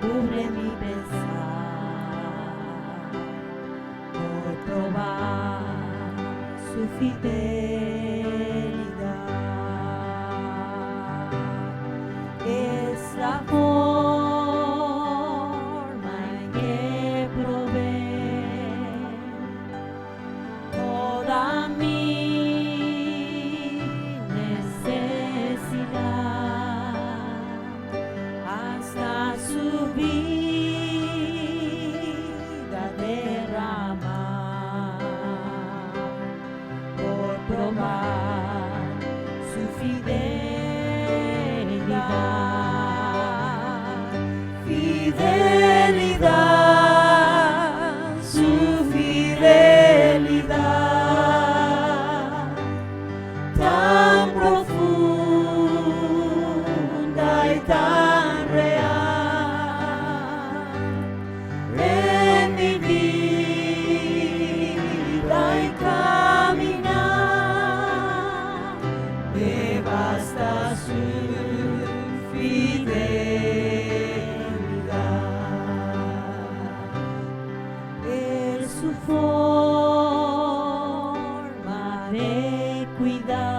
descubre mi pensar, por probar su fidelidad. Es la forma en que provee toda mi hasta su vida derramar, por probar su fidelidad, fidelidad, su fidelidad, tan profunda y tan real en mi vida y caminar, me basta su fidelidad. Es su forma de cuidar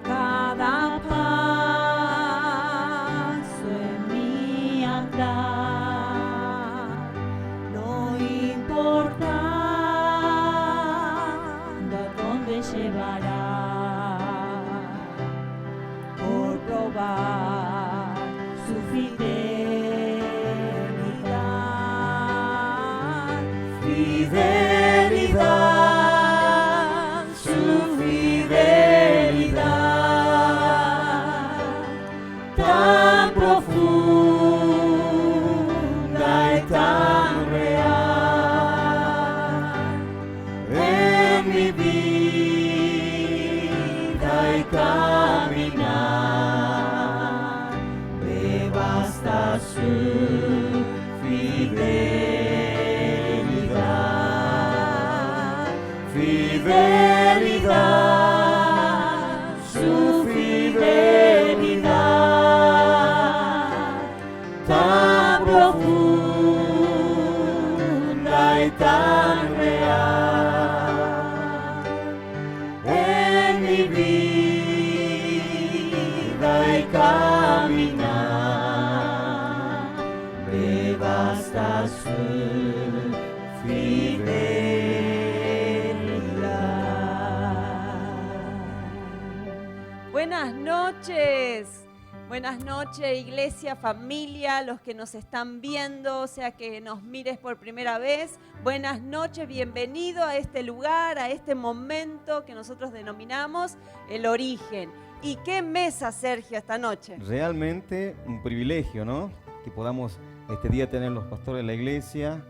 cada paso en mi andar, no importando a dónde llevará, por probar su fidelidad, fidelidad, su fidelidad, tan profunda y tan real en mi vida y caminar, me basta su fidelidad, fidelidad, su fidelidad, tan profunda y tan real en mi vida y caminar, me basta su fidelidad. Buenas noches, iglesia, familia, los que nos están viendo, o sea que nos mires por primera vez. Buenas noches, bienvenido a este lugar, a este momento que nosotros denominamos el origen. ¿Y qué mesa, Sergio, esta noche? Realmente un privilegio, ¿no? Que podamos este día tener los pastores de la iglesia,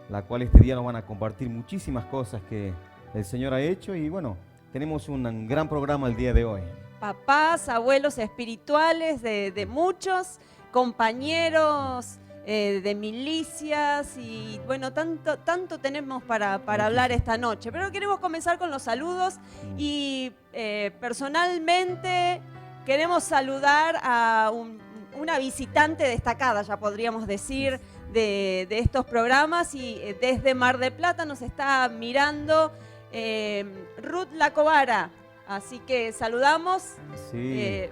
la cual este día nos van a compartir muchísimas cosas que el Señor ha hecho y bueno, tenemos un gran programa el día de hoy. Papás, abuelos espirituales de muchos, compañeros de milicias y bueno, tanto tenemos para hablar esta noche. Pero queremos comenzar con los saludos y personalmente queremos saludar a una visitante destacada, ya podríamos decir, de estos programas y desde Mar del Plata nos está mirando Ruth Lacobara. Así que saludamos. Sí.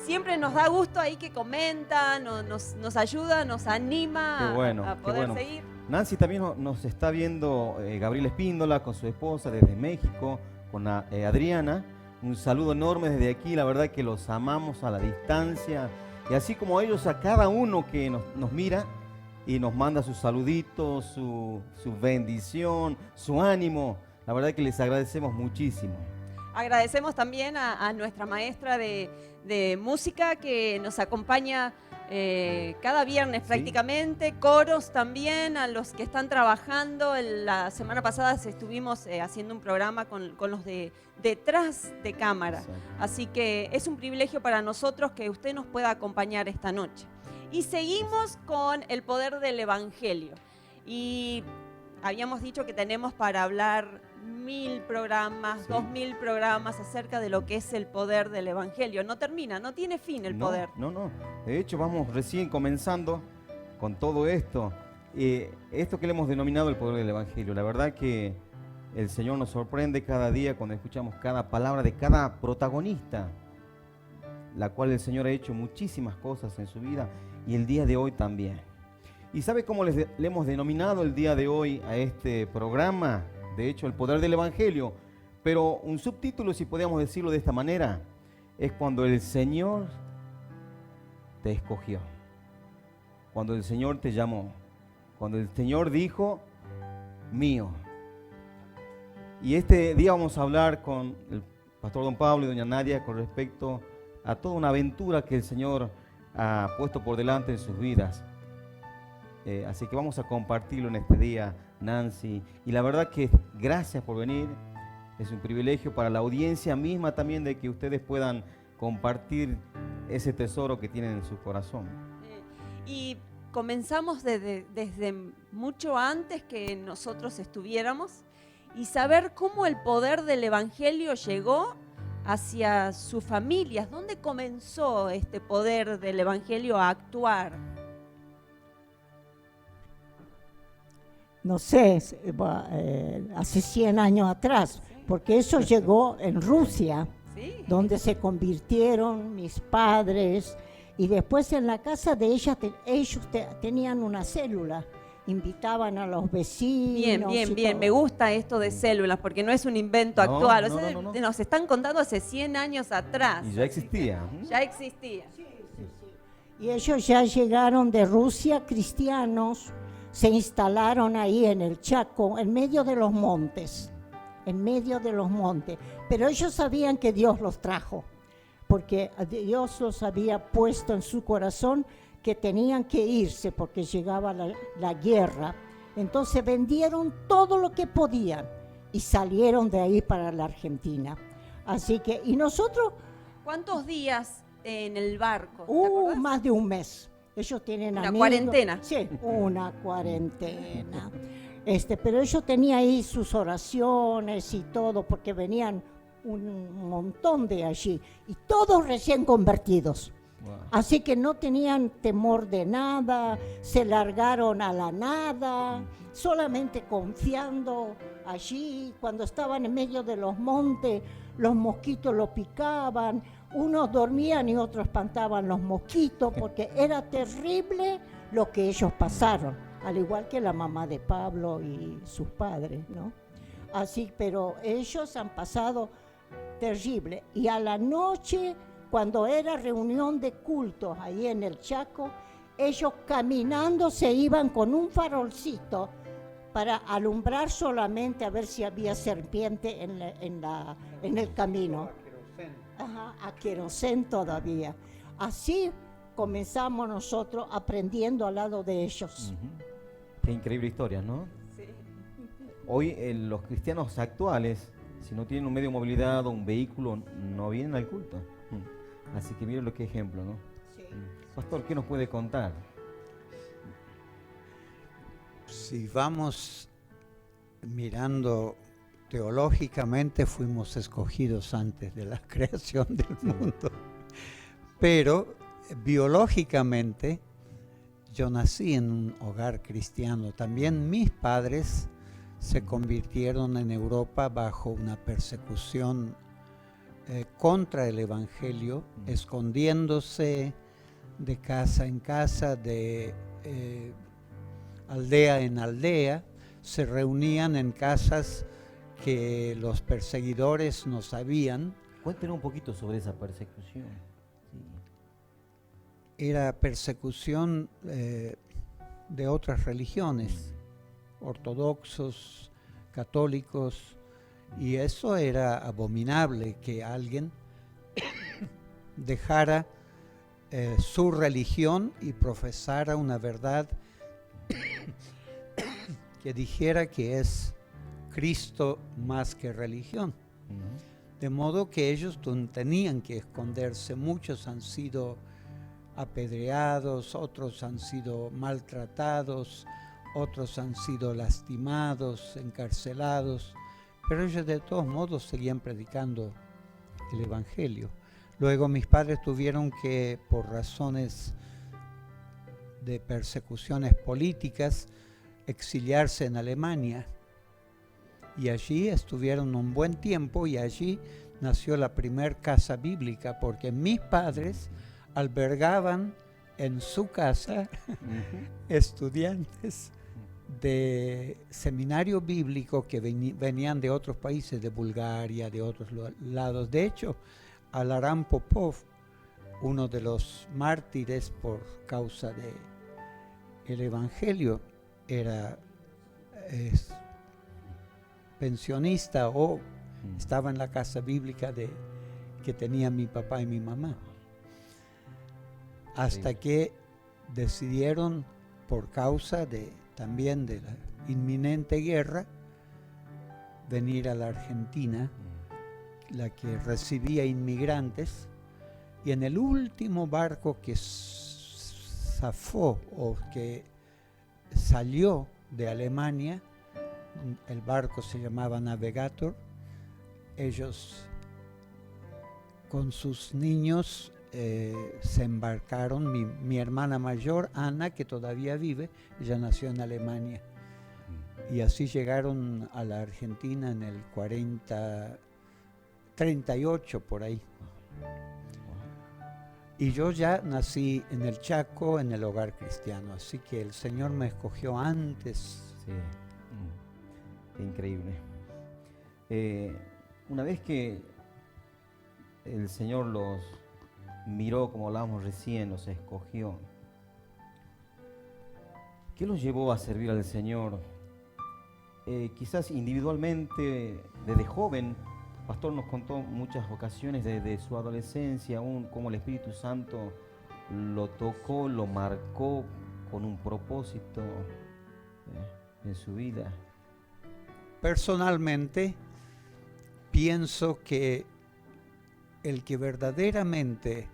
Siempre nos da gusto ahí que comenta, nos ayuda, nos anima a poder seguir. Nancy también nos está viendo Gabriel Espíndola con su esposa desde México, con Adriana. Un saludo enorme desde aquí, la verdad que los amamos a la distancia. Y así como ellos, a cada uno que nos mira y nos manda sus saluditos, su bendición, su ánimo. La verdad que les agradecemos muchísimo. Agradecemos también a nuestra maestra de música que nos acompaña cada viernes prácticamente, coros también, a los que están trabajando. La semana pasada estuvimos haciendo un programa con los de detrás de cámara. Sí. Así que es un privilegio para nosotros que usted nos pueda acompañar esta noche. Y seguimos con el poder del Evangelio. Y habíamos dicho que tenemos para hablar 1000 programas, Sí. 2000 programas acerca de lo que es el poder del Evangelio. No termina, no tiene fin el poder. No. De hecho, vamos recién comenzando con todo esto. Esto que le hemos denominado el poder del Evangelio. La verdad que el Señor nos sorprende cada día cuando escuchamos cada palabra de cada protagonista, la cual el Señor ha hecho muchísimas cosas en su vida y el día de hoy también. ¿Y sabe cómo le hemos denominado el día de hoy a este programa? De hecho, el poder del Evangelio. Pero un subtítulo, si podíamos decirlo de esta manera, es cuando el Señor te escogió, cuando el Señor te llamó, cuando el Señor dijo, mío. Y este día vamos a hablar con el pastor don Pablo y doña Nadia con respecto a toda una aventura que el Señor ha puesto por delante en sus vidas. Así que vamos a compartirlo en este día, Nancy. Y la verdad que gracias por venir. Es un privilegio para la audiencia misma también de que ustedes puedan compartir ese tesoro que tienen en su corazón. Y comenzamos desde mucho antes que nosotros estuviéramos y saber cómo el poder del Evangelio llegó hacia sus familias. ¿Dónde comenzó este poder del Evangelio a actuar? No sé, hace 100 años atrás, porque eso llegó en Rusia, ¿Sí? donde se convirtieron mis padres, y después en la casa de ellos tenían una célula, invitaban a los vecinos. Bien, me gusta esto de células, porque no es un invento No, actual, no, o sea, no. nos están contando hace 100 años atrás. Y ya existía. Ya existía. Y ellos ya llegaron de Rusia, cristianos, se instalaron ahí en el Chaco, en medio de los montes, pero ellos sabían que Dios los trajo, porque Dios los había puesto en su corazón que tenían que irse porque llegaba la guerra. Entonces vendieron todo lo que podían y salieron de ahí para la Argentina. Así que, y nosotros, ¿Cuántos días en el barco? ¿Te acordás? más de un mes. Ellos tienen Una amigos. cuarentena. Sí, una cuarentena. Pero ellos tenían ahí sus oraciones y todo, porque venían un montón de allí, y todos recién convertidos. Wow. Así que no tenían temor de nada, se largaron a la nada, solamente confiando allí. Cuando estaban en medio de los montes, los mosquitos lo picaban, unos dormían y otros espantaban los mosquitos, porque era terrible lo que ellos pasaron, al igual que la mamá de Pablo y sus padres, ¿no? Así, pero ellos han pasado terrible. Y a la noche, cuando era reunión de cultos ahí en el Chaco, ellos caminando se iban con un farolcito para alumbrar solamente a ver si había serpiente en el camino. Ajá, a querosén todavía. Así comenzamos nosotros aprendiendo al lado de ellos. Qué increíble historia, ¿no? Sí. Hoy los cristianos actuales, si no tienen un medio de movilidad o un vehículo, no vienen al culto. Así que miren lo que ejemplo, ¿no? Sí. Pastor, ¿qué nos puede contar? Si vamos mirando teológicamente, fuimos escogidos antes de la creación del mundo, pero biológicamente yo nací en un hogar cristiano. También mis padres se convirtieron en Europa bajo una persecución contra el Evangelio, escondiéndose de casa en casa, de aldea en aldea. Se reunían en casas que los perseguidores no sabían. Cuéntenos un poquito sobre esa persecución. Sí. Era persecución de otras religiones, ortodoxos, católicos, y eso era abominable, que alguien dejara su religión y profesara una verdad que dijera que es Cristo más que religión. De modo que ellos tenían que esconderse. Muchos han sido apedreados, otros han sido maltratados, otros han sido lastimados, encarcelados, pero ellos de todos modos seguían predicando el Evangelio. Luego mis padres tuvieron que, por razones de persecuciones políticas, exiliarse en Alemania. Y allí estuvieron un buen tiempo y allí nació la primer casa bíblica, porque mis padres albergaban en su casa estudiantes de seminario bíblico que venían de otros países, de Bulgaria, de otros lados. De hecho, Alarán Popov, uno de los mártires por causa del Evangelio, era pensionista o estaba en la casa bíblica que tenía mi papá y mi mamá. Hasta que decidieron, por causa también de la inminente guerra, venir a la Argentina, la que recibía inmigrantes, y en el último barco que zafó o que salió de Alemania, el barco se llamaba Navigator, ellos con sus niños se embarcaron. Mi hermana mayor, Ana, que todavía vive, ella nació en Alemania, y así llegaron a la Argentina en el 38 por ahí. Y yo ya nací en el Chaco, en el hogar cristiano, así que el Señor me escogió antes. Sí, qué increíble. Una vez que el Señor los miró, como hablábamos recién, los escogió, ¿qué los llevó a servir al Señor? Quizás individualmente, desde joven, el pastor nos contó muchas ocasiones desde su adolescencia, aún cómo el Espíritu Santo lo tocó, lo marcó con un propósito en su vida. Personalmente, pienso que el que verdaderamente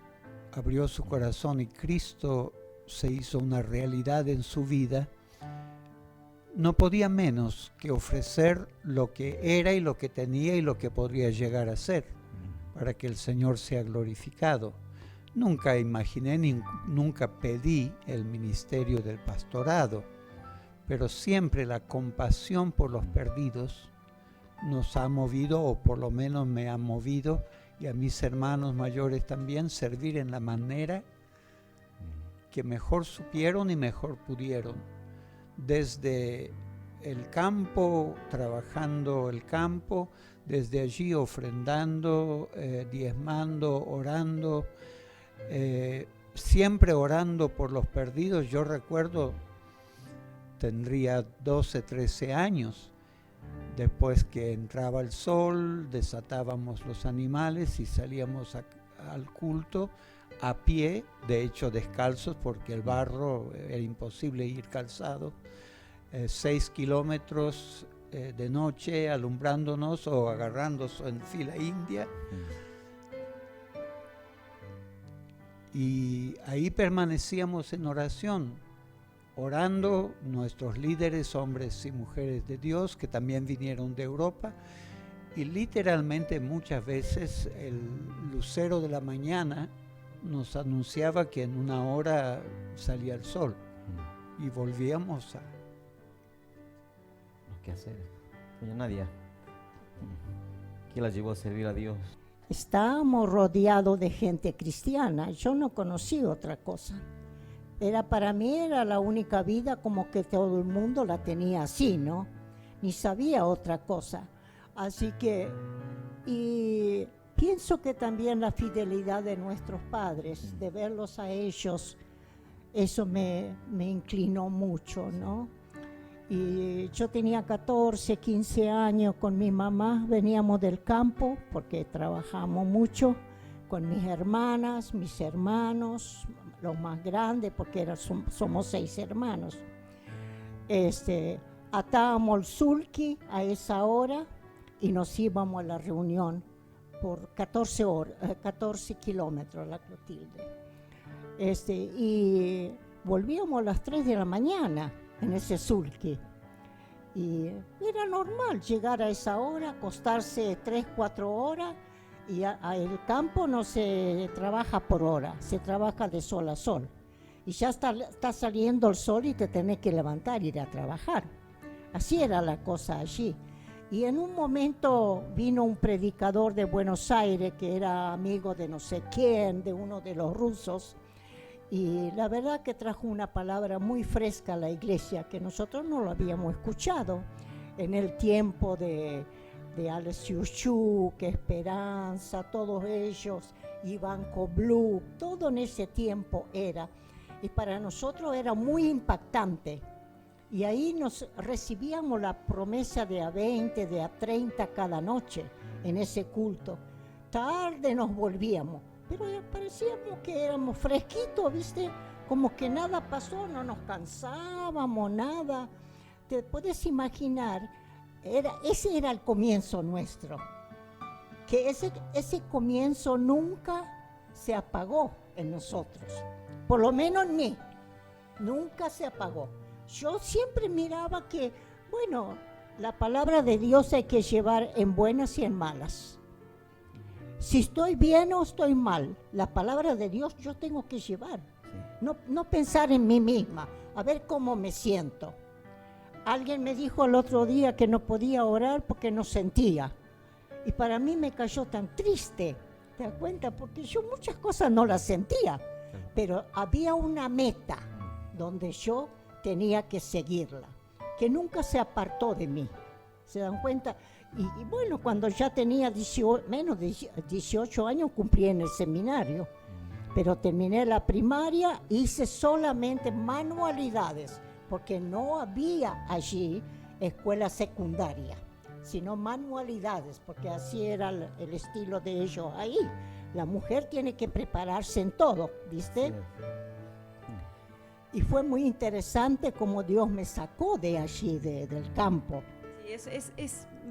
abrió su corazón y Cristo se hizo una realidad en su vida, no podía menos que ofrecer lo que era y lo que tenía y lo que podría llegar a ser, para que el Señor sea glorificado. Nunca imaginé ni nunca pedí el ministerio del pastorado, pero siempre la compasión por los perdidos nos ha movido, o por lo menos me ha movido, y a mis hermanos mayores también, servir en la manera que mejor supieron y mejor pudieron. Desde el campo, trabajando el campo, desde allí ofrendando, diezmando, orando, siempre orando por los perdidos. Yo recuerdo, tendría 12, 13 años, después que entraba el sol, desatábamos los animales y salíamos al culto a pie, de hecho descalzos, porque el barro era imposible ir calzado, 6 kilómetros de noche alumbrándonos o agarrándonos en fila india. Y ahí permanecíamos en oración, orando, nuestros líderes, hombres y mujeres de Dios, que también vinieron de Europa, y literalmente muchas veces el lucero de la mañana nos anunciaba que en una hora salía el sol, y volvíamos a... ¿Qué hacer? Doña Nadia, ¿qué la llevó a servir a Dios? Estábamos rodeados de gente cristiana, yo no conocí otra cosa. Para mí era la única vida, como que todo el mundo la tenía así, ¿no? Ni sabía otra cosa. Así que, y pienso que también la fidelidad de nuestros padres, de verlos a ellos, eso me inclinó mucho, ¿no? Y yo tenía 14, 15 años con mi mamá, veníamos del campo porque trabajamos mucho con mis hermanas, mis hermanos, los más grandes, porque somos 6 hermanos. Atábamos el sulky a esa hora y nos íbamos a la reunión por 14 kilómetros la Clotilde. Y volvíamos a las 3 de la mañana. en ese sulky. Y era normal llegar a esa hora, acostarse 3, 4 horas, y el campo no se trabaja por hora, se trabaja de sol a sol. Y ya está saliendo el sol y te tenés que levantar e ir a trabajar. Así era la cosa allí. Y en un momento vino un predicador de Buenos Aires que era amigo de no sé quién, de uno de los rusos, y la verdad que trajo una palabra muy fresca a la iglesia que nosotros no lo habíamos escuchado en el tiempo de Alex Yushuk, Esperanza, todos ellos, Iván Kobluk, todo en ese tiempo era. Y para nosotros era muy impactante. Y ahí nos recibíamos la promesa de a 20, de a 30 cada noche en ese culto. Tarde nos volvíamos, pero parecíamos que éramos fresquitos, ¿viste? Como que nada pasó, no nos cansábamos, nada. Te puedes imaginar, ese era el comienzo nuestro. Que ese comienzo nunca se apagó en nosotros. Por lo menos en mí, nunca se apagó. Yo siempre miraba que, bueno, la palabra de Dios hay que llevar en buenas y en malas. Si estoy bien o estoy mal, la palabra de Dios yo tengo que llevar. Sí. No pensar en mí misma, a ver cómo me siento. Alguien me dijo el otro día que no podía orar porque no sentía. Y para mí me cayó tan triste, ¿te das cuenta? Porque yo muchas cosas no las sentía, sí, pero había una meta donde yo tenía que seguirla, que nunca se apartó de mí. ¿Se dan cuenta? Y bueno, cuando ya tenía menos de 18 años cumplí en el seminario, pero terminé la primaria, hice solamente manualidades, porque no había allí escuela secundaria, sino manualidades, porque así era el estilo de ellos ahí. La mujer tiene que prepararse en todo, ¿viste? Sí. Y fue muy interesante cómo Dios me sacó de allí, del campo. Sí,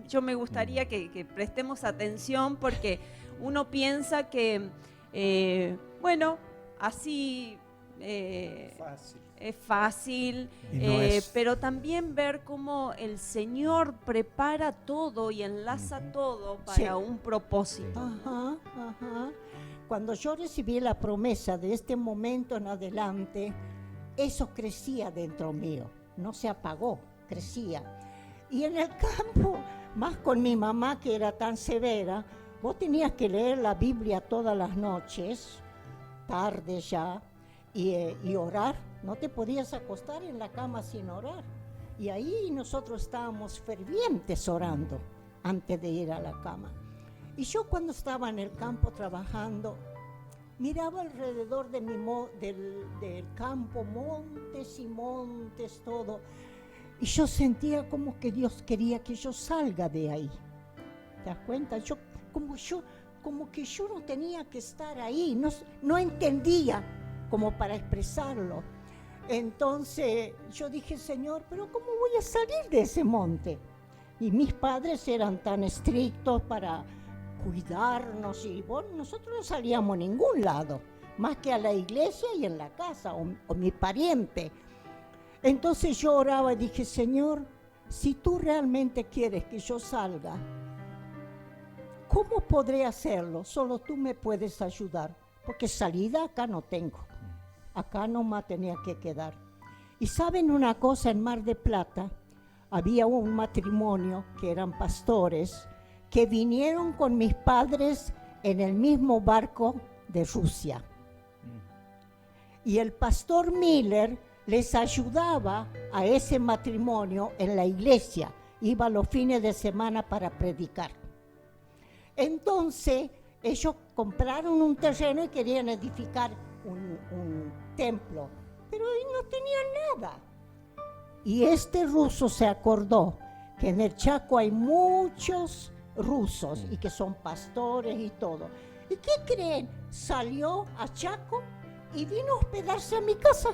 yo me gustaría que prestemos atención porque uno piensa que, bueno, así es fácil, pero también ver cómo el Señor prepara todo y enlaza todo para sí, un propósito. Ajá. Cuando yo recibí la promesa de este momento en adelante, eso crecía dentro mío, no se apagó, crecía. Y en el campo, más con mi mamá que era tan severa, vos tenías que leer la Biblia todas las noches, tarde ya, y orar. No te podías acostar en la cama sin orar. Y ahí nosotros estábamos fervientes orando antes de ir a la cama. Y yo cuando estaba en el campo trabajando, miraba alrededor de del campo, montes y montes, todo. Y yo sentía como que Dios quería que yo salga de ahí. ¿Te das cuenta? Como que yo no tenía que estar ahí. No entendía como para expresarlo. Entonces yo dije, Señor, ¿pero cómo voy a salir de ese monte? Y mis padres eran tan estrictos para cuidarnos y bueno, nosotros no salíamos a ningún lado, más que a la iglesia y en la casa, o mi pariente. Entonces yo oraba y dije, Señor, si tú realmente quieres que yo salga, ¿cómo podré hacerlo? Solo tú me puedes ayudar, porque salida acá no tengo. Acá nomás tenía que quedar. Y saben una cosa, en Mar del Plata había un matrimonio que eran pastores que vinieron con mis padres en el mismo barco de Rusia. Y el pastor Miller les ayudaba a ese matrimonio en la iglesia. Iba los fines de semana para predicar. Entonces, ellos compraron un terreno y querían edificar un templo, pero ahí no tenían nada. Y este ruso se acordó que en el Chaco hay muchos rusos y que son pastores y todo. ¿Y qué creen? Salió a Chaco y vino a hospedarse a mi casa,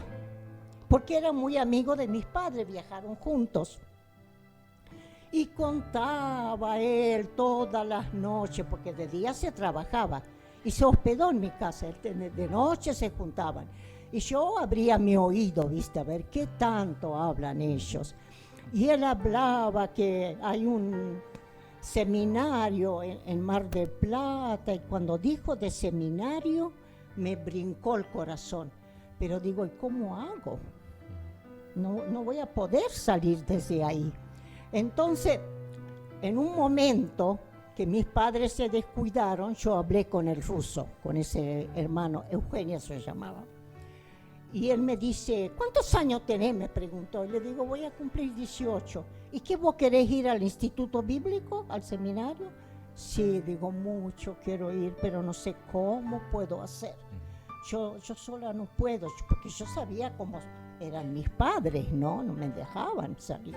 porque era muy amigo de mis padres, viajaron juntos. Y contaba él todas las noches, porque de día se trabajaba, y se hospedó en mi casa, de noche se juntaban. Y yo abría mi oído, viste, a ver qué tanto hablan ellos. Y él hablaba que hay un seminario en Mar del Plata, y cuando dijo de seminario, me brincó el corazón. Pero digo, ¿y cómo hago? No voy a poder salir desde ahí. Entonces, en un momento que mis padres se descuidaron, yo hablé con el ruso, con ese hermano, Eugenio se llamaba. Y él me dice, ¿cuántos años tenés? Me preguntó. Y le digo, voy a cumplir 18. ¿Y qué vos querés ir al instituto bíblico, al seminario? Sí, digo, mucho quiero ir, pero no sé cómo puedo hacer. Yo sola no puedo, porque yo sabía cómo eran mis padres, ¿no? No me dejaban salir.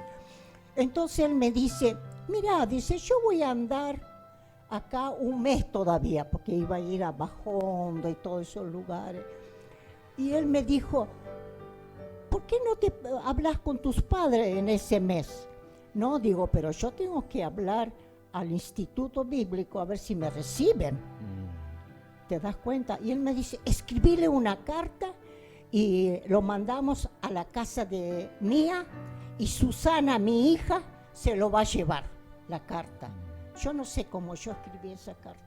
Entonces él me dice, mira, dice, yo voy a andar acá un mes todavía, porque iba a ir a Bajondo y todos esos lugares. Y él me dijo, ¿por qué no te hablas con tus padres en ese mes? No, digo, pero yo tengo que hablar al instituto bíblico a ver si me reciben. ¿Te das cuenta? Y él me dice, escribile una carta y lo mandamos a la casa de Mía y Susana, mi hija, se lo va a llevar, la carta. Yo no sé cómo yo escribí esa carta.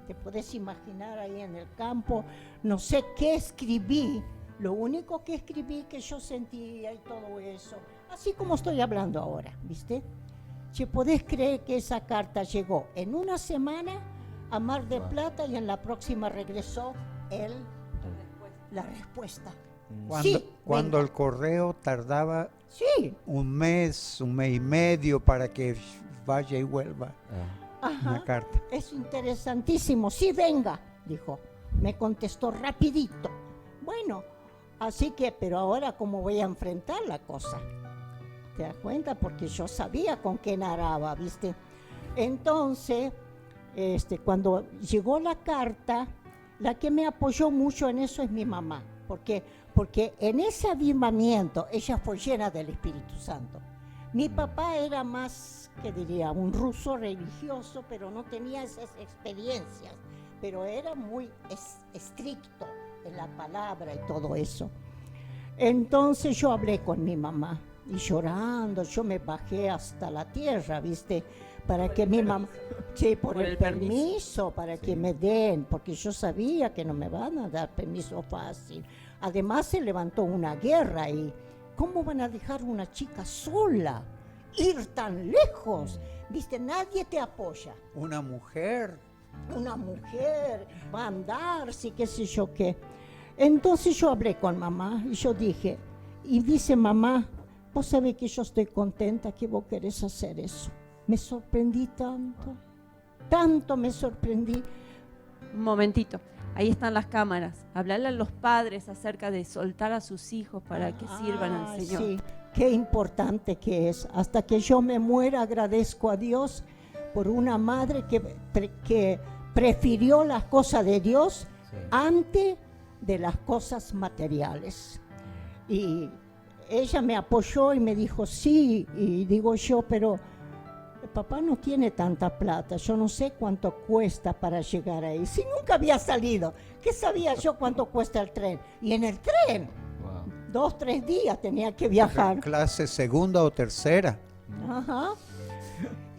Te podés imaginar ahí en el campo, no sé qué escribí, lo único que escribí que yo sentía y todo eso, así como estoy hablando ahora, ¿viste? Si podés creer que esa carta llegó en una semana a Mar del Plata y en la próxima regresó la respuesta. Cuando venga. el correo tardaba Sí, un mes y medio para que vaya y vuelva ajá. una carta. Es interesantísimo. Sí, venga, dijo. Me contestó rapidito. Bueno, así que, pero ahora cómo voy a enfrentar la cosa. ¿Te das cuenta? Porque yo sabía con qué narraba, ¿viste? Entonces, cuando llegó la carta, la que me apoyó mucho en eso es mi mamá. Porque en ese avivamiento ella fue llena del Espíritu Santo. Mi papá era más, que diría, un ruso religioso, pero no tenía esas experiencias. Pero era muy estricto en la palabra y todo eso. Entonces yo hablé con mi mamá y llorando, yo me bajé hasta la tierra, ¿viste? Para que mi mamá, sí, por el permiso, para que me den, porque yo sabía que no me van a dar permiso fácil. Además se levantó una guerra y ¿cómo van a dejar una chica sola? Ir tan lejos, ¿viste? Nadie te apoya. Una mujer. Una mujer va a andar, sí, qué sé yo qué. Entonces yo hablé con mamá y yo dije, y dice mamá, vos sabés que yo estoy contenta que vos querés hacer eso. Me sorprendí tanto me sorprendí. Un momentito, ahí están las cámaras. Hablarle a los padres acerca de soltar a sus hijos para que sirvan al Señor. Sí, qué importante que es. Hasta que yo me muera agradezco a Dios por una madre que prefirió las cosas de Dios antes de las cosas materiales. Y ella me apoyó y me dijo sí, y digo yo, pero papá no tiene tanta plata, yo no sé cuánto cuesta para llegar ahí. Si nunca había salido, ¿qué sabía yo cuánto cuesta el tren? Y en el tren, 2, 3 días tenía que viajar. Clase segunda o tercera. Ajá.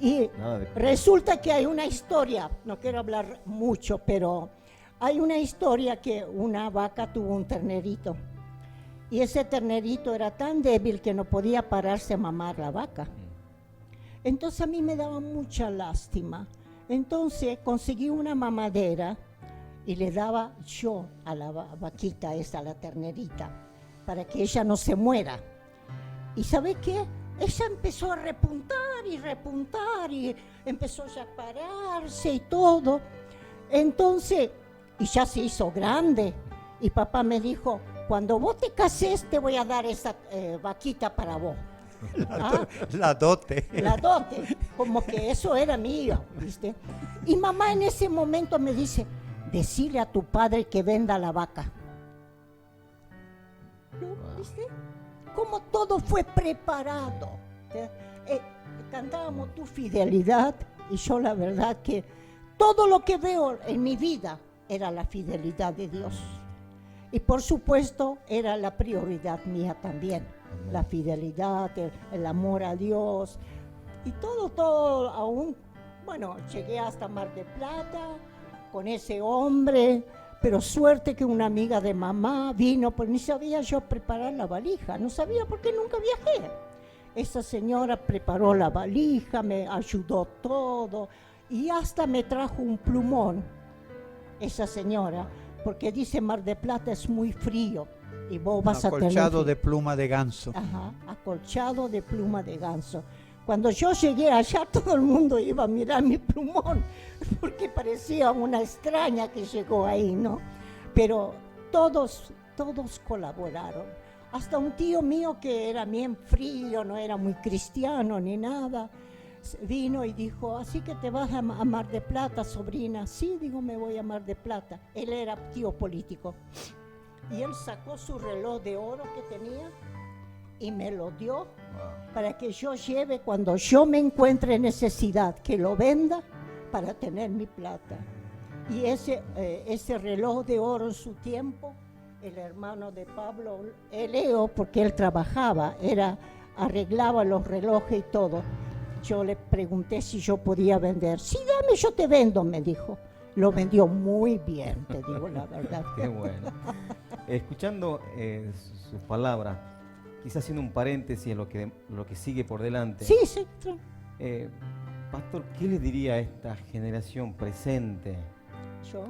Y resulta que hay una historia, no quiero hablar mucho, pero hay una historia que una vaca tuvo un ternerito. Y ese ternerito era tan débil que no podía pararse a mamar la vaca. Entonces a mí me daba mucha lástima. Entonces conseguí una mamadera y le daba yo a la vaquita esa, a la ternerita, para que ella no se muera. ¿Y sabe qué? Ella empezó a repuntar y empezó ya a pararse y todo. Entonces, y ya se hizo grande. Y papá me dijo, cuando vos te cases te voy a dar esa vaquita para vos. La dote. La dote, como que eso era mío, ¿viste? Y mamá en ese momento me dice, decile a tu padre que venda la vaca. ¿No? ¿Viste? Como todo fue preparado. Cantábamos Tu Fidelidad y yo la verdad que todo lo que veo en mi vida era la fidelidad de Dios. Y por supuesto era la prioridad mía también, Amén. la fidelidad, el amor a Dios y todo aún. Bueno, llegué hasta Mar del Plata con ese hombre, pero suerte que una amiga de mamá vino, pues ni sabía yo preparar la valija, no sabía porque nunca viajé. Esa señora preparó la valija, me ayudó todo y hasta me trajo un plumón, esa señora, porque dice Mar del Plata es muy frío y vos vas a tener... Acolchado de pluma de ganso. Ajá, acolchado de pluma de ganso. Cuando yo llegué allá, todo el mundo iba a mirar mi plumón, porque parecía una extraña que llegó ahí, ¿no? Pero todos colaboraron. Hasta un tío mío que era bien frío, no era muy cristiano ni nada, vino y dijo, así que te vas a Mar del Plata, sobrina. Sí, digo, me voy a Mar del Plata. Él era tío político. Y él sacó su reloj de oro que tenía y me lo dio para que yo lleve cuando yo me encuentre en necesidad, que lo venda para tener mi plata. Y ese reloj de oro en su tiempo, el hermano de Pablo, Leo, porque él trabajaba, arreglaba los relojes y todo. Yo le pregunté si yo podía vender. Sí, dame, yo te vendo, me dijo. Lo vendió muy bien, te digo la verdad. Qué bueno. Escuchando sus palabras, quizás haciendo un paréntesis en lo que sigue por delante. Sí, sí. Pastor, ¿qué le diría a esta generación presente? Yo.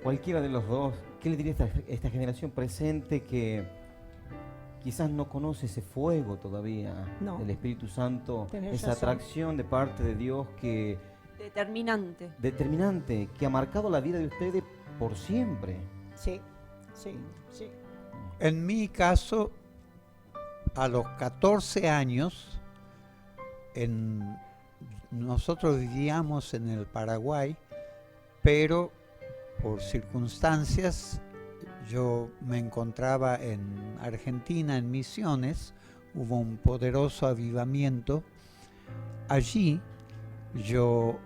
Cualquiera de los dos, ¿qué le diría a esta generación presente que quizás no conoce ese fuego todavía No. del Espíritu Santo, Tenés esa razón. atracción de parte de Dios Determinante. determinante, que ha marcado la vida de ustedes por siempre? Sí, sí, sí. En mi caso, a los 14 años, nosotros vivíamos en el Paraguay, pero por circunstancias yo me encontraba en Argentina, en Misiones, hubo un poderoso avivamiento. Allí yo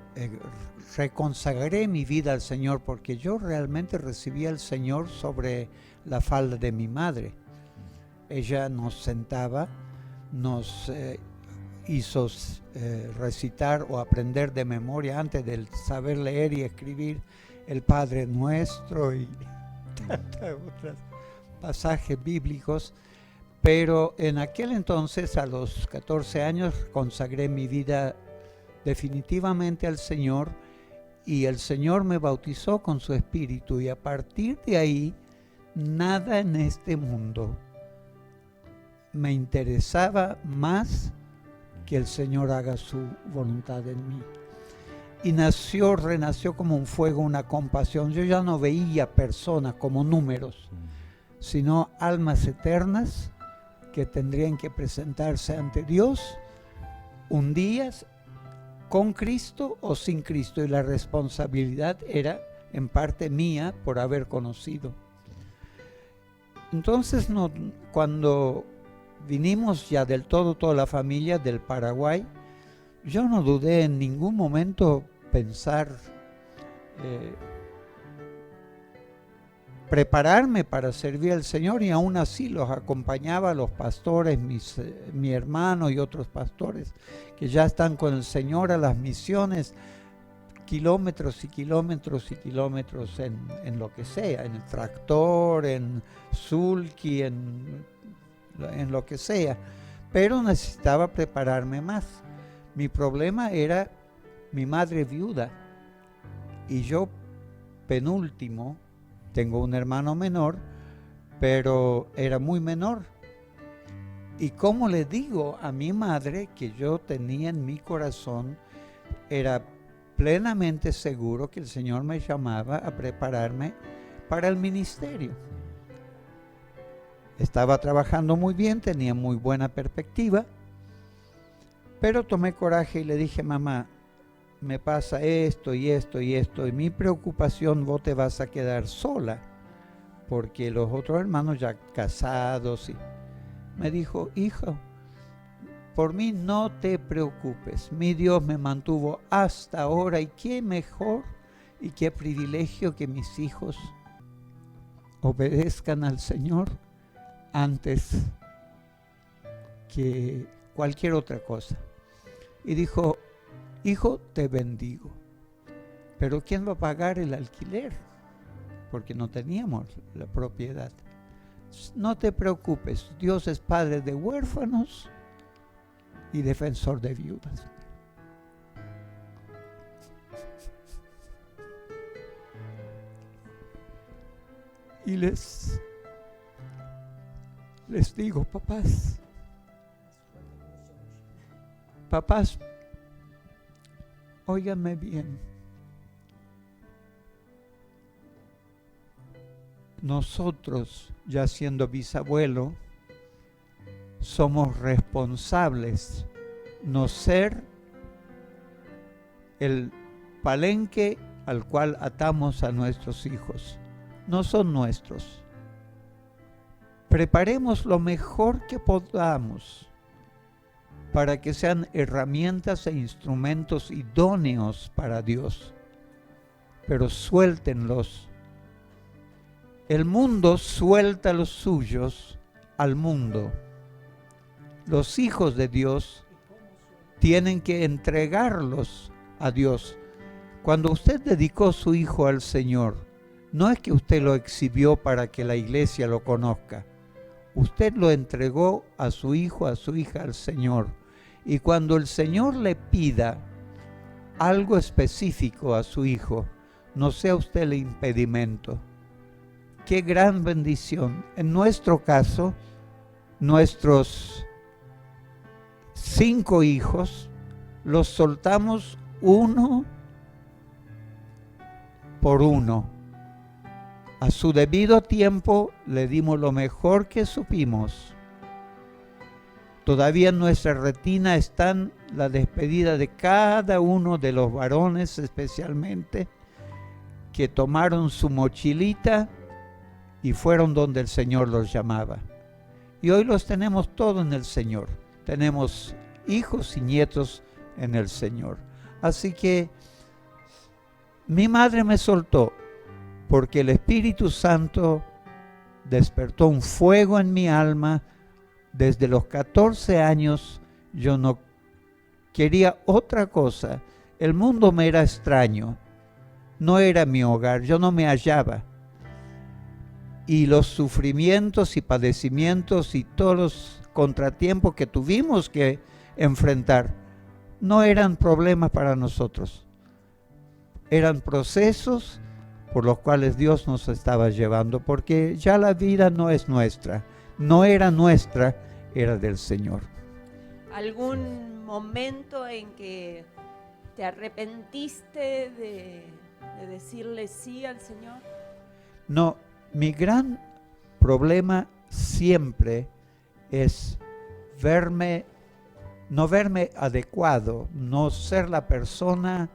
reconsagré mi vida al Señor porque yo realmente recibí al Señor sobre la falda de mi madre. Ella nos sentaba, nos hizo recitar o aprender de memoria antes del saber leer y escribir el Padre Nuestro y tantos otros pasajes bíblicos. Pero en aquel entonces, a los 14 años, consagré mi vida definitivamente al Señor y el Señor me bautizó con su Espíritu y a partir de ahí nada en este mundo me interesaba más que el Señor haga su voluntad en mí. Y renació como un fuego, una compasión. Yo ya no veía personas como números, sino almas eternas que tendrían que presentarse ante Dios un día con Cristo o sin Cristo, y la responsabilidad era en parte mía por haber conocido. Entonces cuando vinimos ya del todo, toda la familia del Paraguay, yo no dudé en ningún momento pensar prepararme para servir al Señor, y aún así los acompañaba a los pastores, mi hermano y otros pastores que ya están con el Señor a las misiones, kilómetros y kilómetros y kilómetros en lo que sea, en el tractor, en sulky, en lo que sea, pero necesitaba prepararme más. Mi problema era mi madre viuda y yo penúltimo. Tengo un hermano menor, pero era muy menor. ¿Y cómo le digo a mi madre que yo tenía en mi corazón, era plenamente seguro que el Señor me llamaba a prepararme para el ministerio? Estaba trabajando muy bien, tenía muy buena perspectiva, pero tomé coraje y le dije: mamá, me pasa esto y esto y esto, y mi preocupación, vos te vas a quedar sola, porque los otros hermanos ya casados. Y me dijo: hijo, por mí no te preocupes, mi Dios me mantuvo hasta ahora, y qué mejor y qué privilegio que mis hijos obedezcan al Señor antes que cualquier otra cosa. Y dijo, hijo, te bendigo, pero ¿quién va a pagar el alquiler? Porque no teníamos la propiedad. No te preocupes, Dios es padre de huérfanos y defensor de viudas. Y les digo, papás, óiganme bien. Nosotros, ya siendo bisabuelo, somos responsables, no ser el palenque al cual atamos a nuestros hijos. No son nuestros. Preparemos lo mejor que podamos para que sean herramientas e instrumentos idóneos para Dios, pero suéltenlos. El mundo suelta los suyos al mundo. Los hijos de Dios tienen que entregarlos a Dios. Cuando usted dedicó su hijo al Señor, no es que usted lo exhibió para que la iglesia lo conozca. Usted lo entregó a su hijo, a su hija, al Señor. Y cuando el Señor le pida algo específico a su hijo, no sea usted el impedimento. Qué gran bendición. En nuestro caso, nuestros 5 hijos los soltamos uno por uno. A su debido tiempo le dimos lo mejor que supimos. Todavía en nuestra retina están la despedida de cada uno de los varones, especialmente, que tomaron su mochilita y fueron donde el Señor los llamaba. Y hoy los tenemos todos en el Señor. Tenemos hijos y nietos en el Señor. Así que mi madre me soltó porque el Espíritu Santo despertó un fuego en mi alma. Desde los 14 años yo no quería otra cosa. El mundo me era extraño. No era mi hogar, yo no me hallaba. Y los sufrimientos y padecimientos y todos los contratiempos que tuvimos que enfrentar no eran problemas para nosotros. Eran procesos por los cuales Dios nos estaba llevando, porque ya la vida no es nuestra, no era nuestra, era del Señor. ¿Algún momento en que te arrepentiste de decirle sí al Señor? No, mi gran problema siempre es no verme adecuado, no ser la persona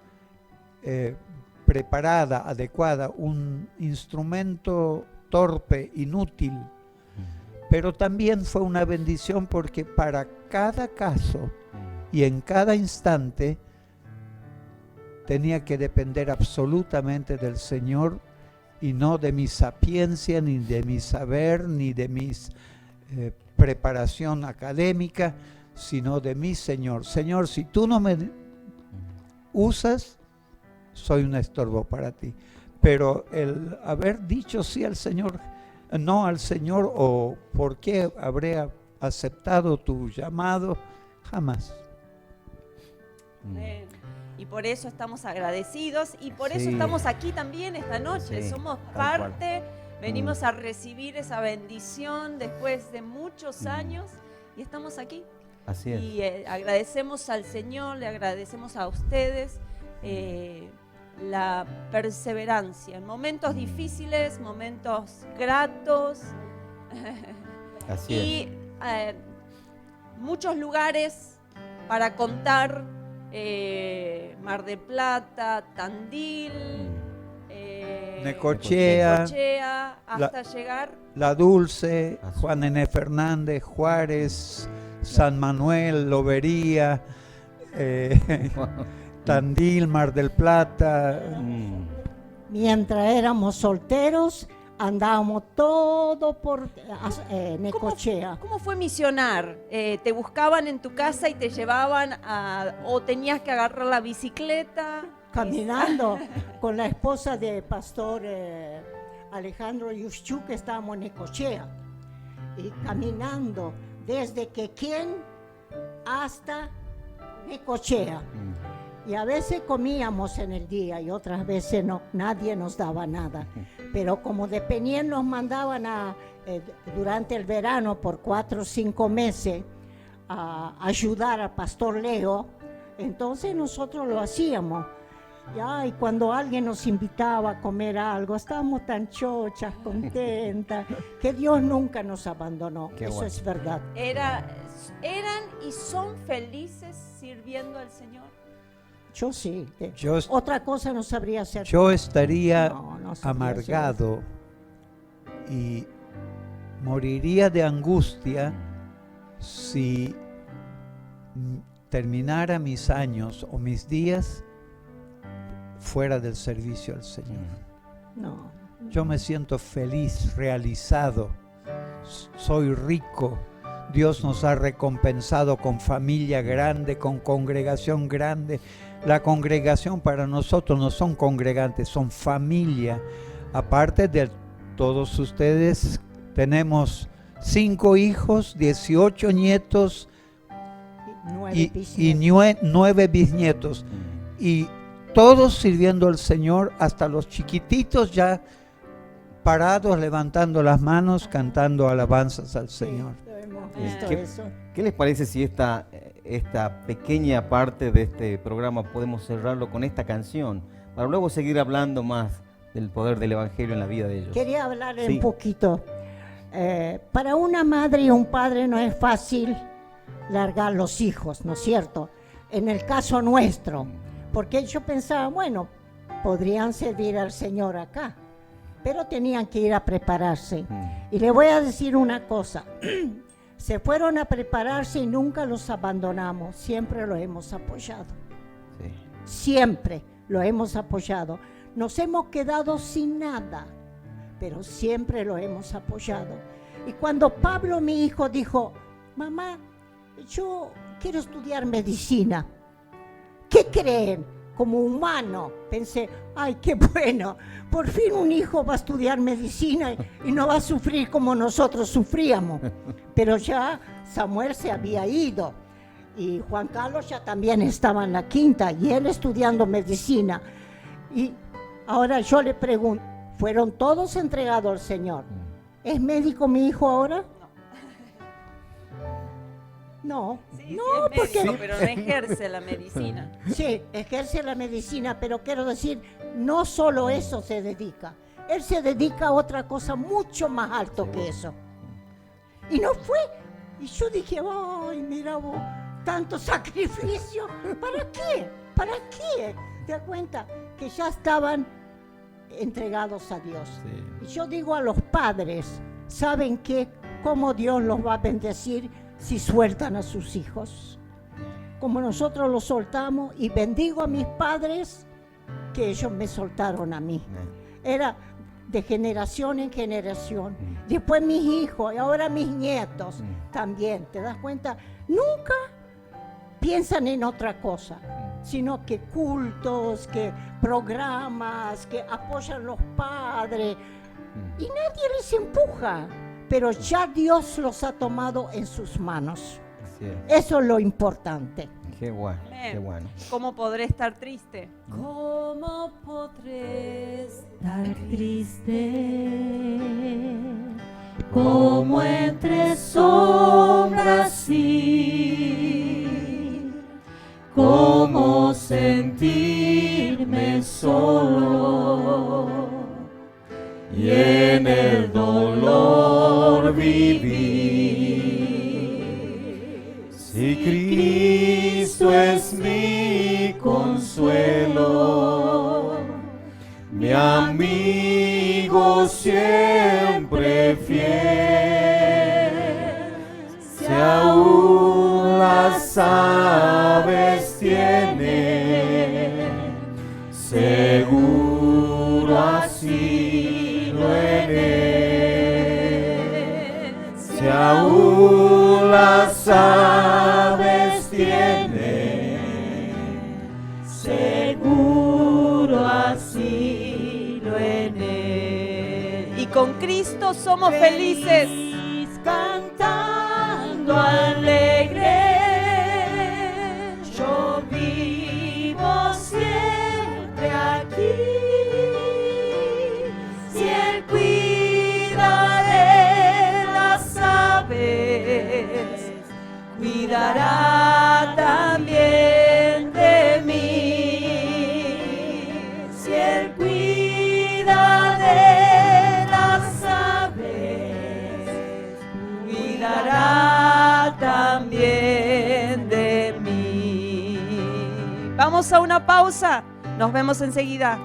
preparada, adecuada, un instrumento torpe, inútil. Pero también fue una bendición porque para cada caso y en cada instante tenía que depender absolutamente del Señor y no de mi sapiencia, ni de mi saber, ni de mi preparación académica, sino de mi Señor. Señor, si tú no me usas, soy un estorbo para ti. Pero el haber dicho sí al Señor, no al Señor, o por qué habré aceptado tu llamado, jamás. Y por eso estamos agradecidos y por eso Sí. estamos aquí también esta noche. Sí, Somos tal parte, venimos a recibir esa bendición después de muchos años y estamos aquí. Así es. Y agradecemos al Señor, le agradecemos a ustedes la perseverancia en momentos difíciles, momentos gratos Así y muchos lugares para contar, Mar del Plata, Tandil, Necochea, hasta llegar La Dulce, Así. Juan N. Fernández, Juárez, San Manuel, Lobería, Tandil, Mar del Plata. Mientras éramos solteros, Andábamos todo por Necochea. ¿Cómo fue misionar? ¿Te buscaban en tu casa y te llevaban o tenías que agarrar la bicicleta? Caminando con la esposa de pastor Alejandro Yushchuk, que estábamos en Necochea. Y caminando desde Quequén hasta Necochea. Y a veces comíamos en el día y otras veces no, nadie nos daba nada. Pero como de Peñiel nos mandaban durante el verano por 4 o 5 meses a ayudar al pastor Leo, entonces nosotros lo hacíamos. Ya, y cuando alguien nos invitaba a comer algo, estábamos tan chochas, contentas, que Dios nunca nos abandonó. Qué Eso bueno. es verdad. ¿Eran y son felices sirviendo al Señor? Yo sí. Yo- Otra cosa no sabría hacer. Yo estaría No sabría amargado y moriría de angustia si terminara mis años o mis días fuera del servicio al Señor. No. Yo me siento feliz, realizado, soy rico. Dios nos ha recompensado con familia grande, con congregación grande. La congregación para nosotros no son congregantes, son familia. Aparte de todos ustedes, tenemos 5 hijos, 18 nietos y 9 bisnietos. Y todos sirviendo al Señor, hasta los chiquititos ya parados, levantando las manos, cantando alabanzas al Señor. Hemos visto ¿Qué- eso. ¿Qué les parece si esta pequeña parte de este programa podemos cerrarlo con esta canción para luego seguir hablando más del poder del Evangelio en la vida de ellos? Quería hablarle Sí. un poquito. Para una madre y un padre no es fácil largar los hijos, ¿no es cierto? En el caso nuestro, porque yo pensaba, bueno, podrían servir al Señor acá, pero tenían que ir a prepararse. Y le voy a decir una cosa, se fueron a prepararse y nunca los abandonamos, siempre los hemos apoyado, Sí. siempre lo hemos apoyado. Nos hemos quedado sin nada, pero siempre lo hemos apoyado. Y cuando Pablo, mi hijo, dijo, mamá, yo quiero estudiar medicina, ¿qué creen? Como humano, pensé, ay, qué bueno, por fin un hijo va a estudiar medicina y no va a sufrir como nosotros sufríamos. Pero ya Samuel se había ido y Juan Carlos ya también estaba en la quinta y él estudiando medicina. Y ahora yo le pregunto, ¿fueron todos entregados al Señor? ¿Es médico mi hijo ahora? No. Sí, No, sí, es médico, porque- pero no ejerce la medicina. Sí, ejerce la medicina, pero quiero decir, no solo eso se dedica. Él se dedica a otra cosa mucho más alto que eso. Y no fue. Y yo dije, ay, mira vos, tanto sacrificio. ¿Para qué? ¿Para qué? ¿Te das cuenta? Que ya estaban entregados a Dios. Sí. Y yo digo a los padres, ¿saben qué? ¿Cómo Dios los va a bendecir si sueltan a sus hijos? Como nosotros los soltamos, y bendigo a mis padres que ellos me soltaron a mí. Era de generación en generación. Después mis hijos y ahora mis nietos también. ¿Te das cuenta? Nunca piensan en otra cosa, sino que cultos, que programas, que apoyan los padres. Y nadie les empuja, pero ya Dios los ha tomado en sus manos. Así es. Eso es lo importante. Qué bueno, Amén. qué bueno. ¿Cómo podré estar triste? ¿Cómo podré estar triste? Como entre sombras ir, cómo sentirme solo y en el dolor vivir. Si Cristo es mi consuelo, mi amigo siempre fiel, si aún las aves tienen seguro asilo en él. aún las aves tienen, seguro asilo en él. Y con Cristo somos felices. Cantando alegre, yo vivo siempre aquí. Si Él cuida de las aves, cuidará también de mí. Si Él cuida de las aves, cuidará también de mí. Vamos a una pausa. Nos vemos enseguida.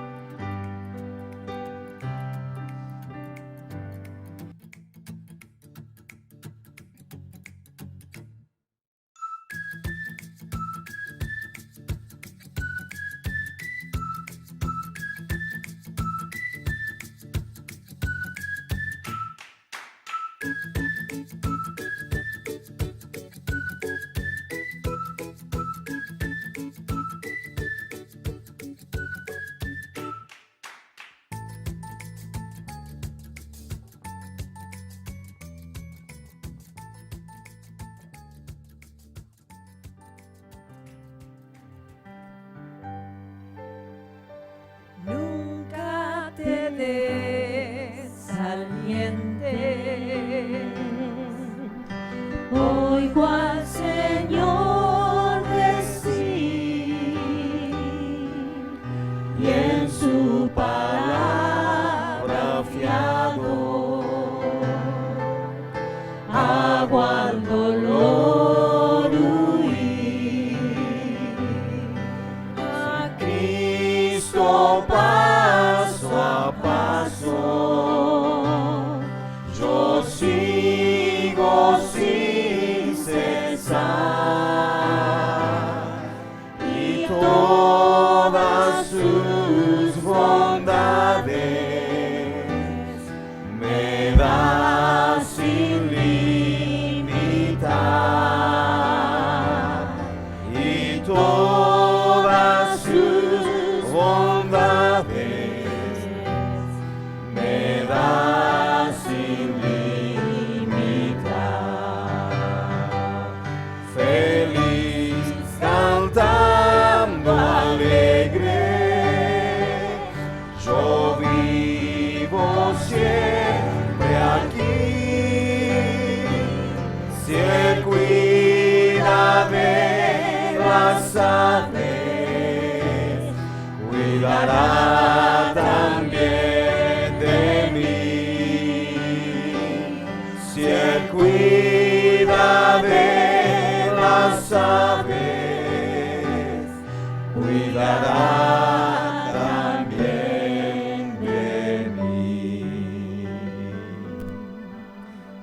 Nunca te desalientes. Oigo al Señor decir, y en su palabra fiado, hago al dolor huir. A Cristo paso a paso, yo sigo sin cesar, y todas sus bondades me da sin limitar, y todas sus bondades me da sin limitar. Feliz cantando alegre, yo vivo siempre aquí. Si Él cuida de las aves, cuidará también de mí. Si Él cuida de las aves, cuidará también de mí.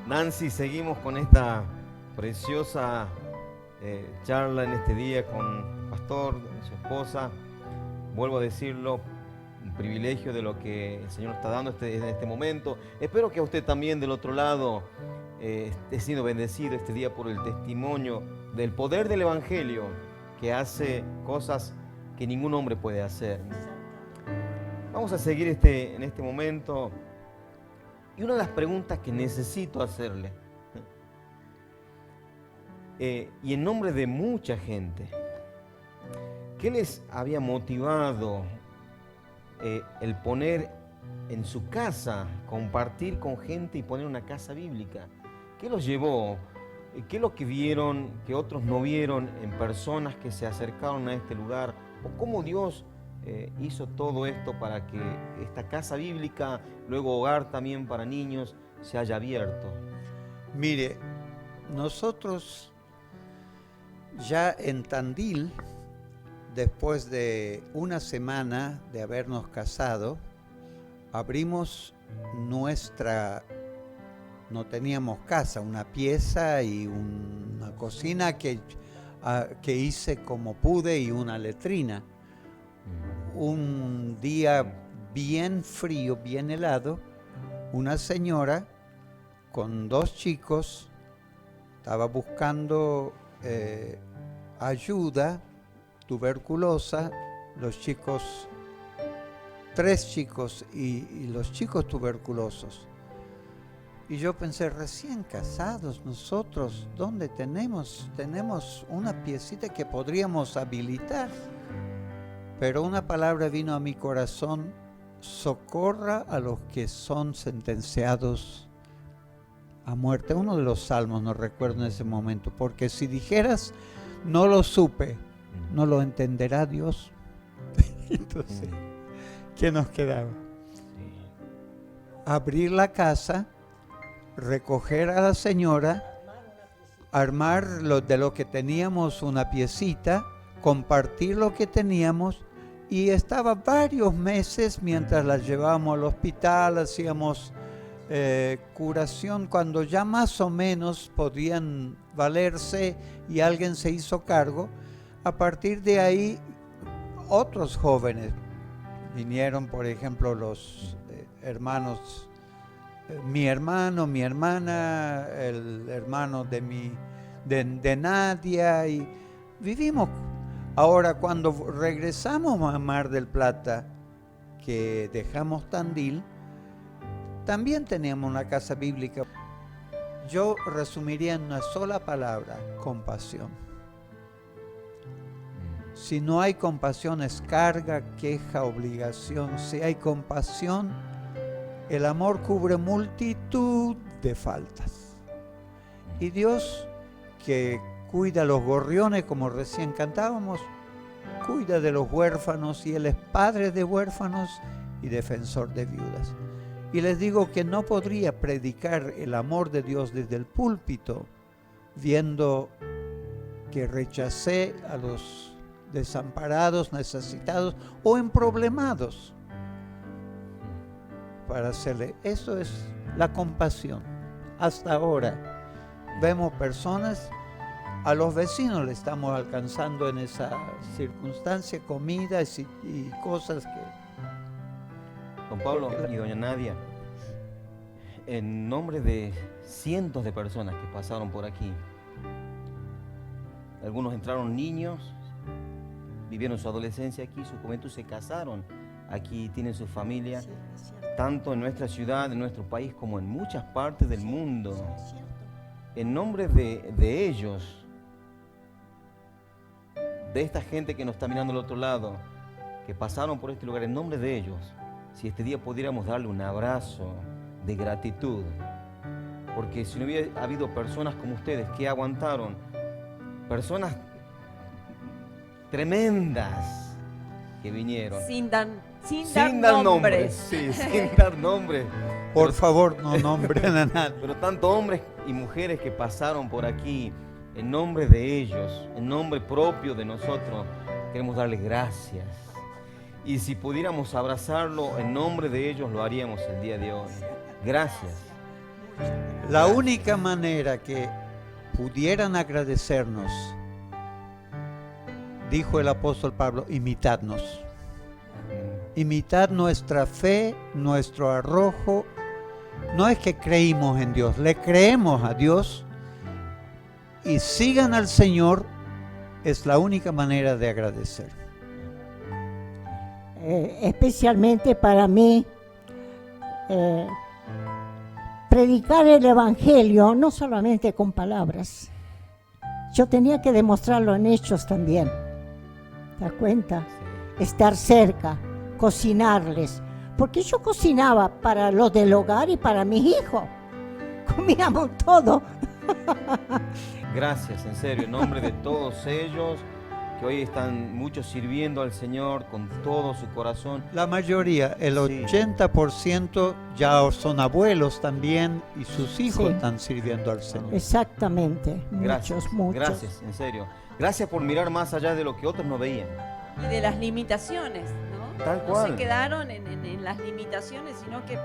Nancy, seguimos con esta preciosa charla en este día con el pastor, su esposa. Vuelvo a decirlo, un privilegio de lo que el Señor está dando en este momento. Espero que a usted también del otro lado esté siendo bendecido este día por el testimonio del poder del Evangelio, que hace cosas que ningún hombre puede hacer. Vamos a seguir en este momento. Y una de las preguntas que necesito hacerle, y en nombre de mucha gente, ¿qué les había motivado el poner en su casa, compartir con gente y poner una casa bíblica? ¿Qué los llevó? ¿Qué es lo que vieron que otros no vieron en personas que se acercaron a este lugar? ¿O cómo Dios hizo todo esto para que esta casa bíblica, luego hogar también para niños, se haya abierto? Mire, nosotros ya en Tandil, después de una semana de habernos casado, abrimos no teníamos casa, una pieza y una cocina que hice como pude y una letrina. Un día bien frío, bien helado, una señora con dos chicos estaba buscando ayuda tuberculosa, los chicos, 3 chicos y los chicos tuberculosos. Y yo pensé, recién casados nosotros, ¿dónde tenemos una piecita que podríamos habilitar? Pero una palabra vino a mi corazón: socorra a los que son sentenciados a muerte. Uno de los salmos, no recuerdo en ese momento, porque si dijeras, no lo supe, no lo entenderá Dios. Entonces, ¿qué nos quedaba? Abrir la casa, recoger a la señora, armar de lo que teníamos una piecita, compartir lo que teníamos, y estaba varios meses mientras la llevábamos al hospital, hacíamos curación, cuando ya más o menos podían valerse y alguien se hizo cargo. A partir de ahí, otros jóvenes vinieron, por ejemplo, los hermanos, mi hermano, mi hermana, el hermano de Nadia, y vivimos. Ahora, cuando regresamos a Mar del Plata, que dejamos Tandil, también teníamos una casa bíblica. Yo resumiría en una sola palabra: compasión. Si no hay compasión es carga, queja, obligación. Si hay compasión, el amor cubre multitud de faltas. Y Dios, que cuida a los gorriones, como recién cantábamos, cuida de los huérfanos, y Él es padre de huérfanos y defensor de viudas. Y les digo que no podría predicar el amor de Dios desde el púlpito viendo que rechacé a los desamparados, necesitados o emproblemados. Para hacerle, eso es la compasión. Hasta ahora vemos personas, a los vecinos le estamos alcanzando en esa circunstancia comidas y cosas que... Don Pablo y doña Nadia, en nombre de cientos de personas que pasaron por aquí, algunos entraron niños, vivieron su adolescencia aquí, su juventud, se casaron aquí, tienen su familia, tanto en nuestra ciudad, en nuestro país, como en muchas partes del mundo. En nombre de ellos, de esta gente que nos está mirando al otro lado, que pasaron por este lugar, en nombre de ellos, si este día pudiéramos darle un abrazo de gratitud, porque si no hubiera habido personas como ustedes que aguantaron, personas tremendas que vinieron. Sin dar nombres. Sí, sin dar nombres. Por favor, no nombren a nadie. Pero tantos hombres y mujeres que pasaron por aquí, en nombre de ellos, en nombre propio de nosotros, queremos darles gracias. Y si pudiéramos abrazarlo en nombre de ellos, lo haríamos el día de hoy. Gracias. La única manera que pudieran agradecernos, dijo el apóstol Pablo, imitadnos. Imitad nuestra fe, nuestro arrojo. No es que creímos en Dios, le creemos a Dios, y sigan al Señor, es la única manera de agradecer. Especialmente para mí, predicar el Evangelio no solamente con palabras, yo tenía que demostrarlo en hechos también. ¿Te das cuenta? Estar cerca, cocinarles, porque yo cocinaba para los del hogar y para mis hijos. Comíamos todo. Gracias, en serio, en nombre de todos ellos, que hoy están muchos sirviendo al Señor con todo su corazón. La mayoría, el Sí. 80% ya son abuelos también, y sus hijos Sí. están sirviendo al Señor. Exactamente, Gracias, muchos. gracias, en serio. Gracias por mirar más allá de lo que otros no veían. Y de las limitaciones, ¿no? Tal No cual. se quedaron en las limitaciones, sino que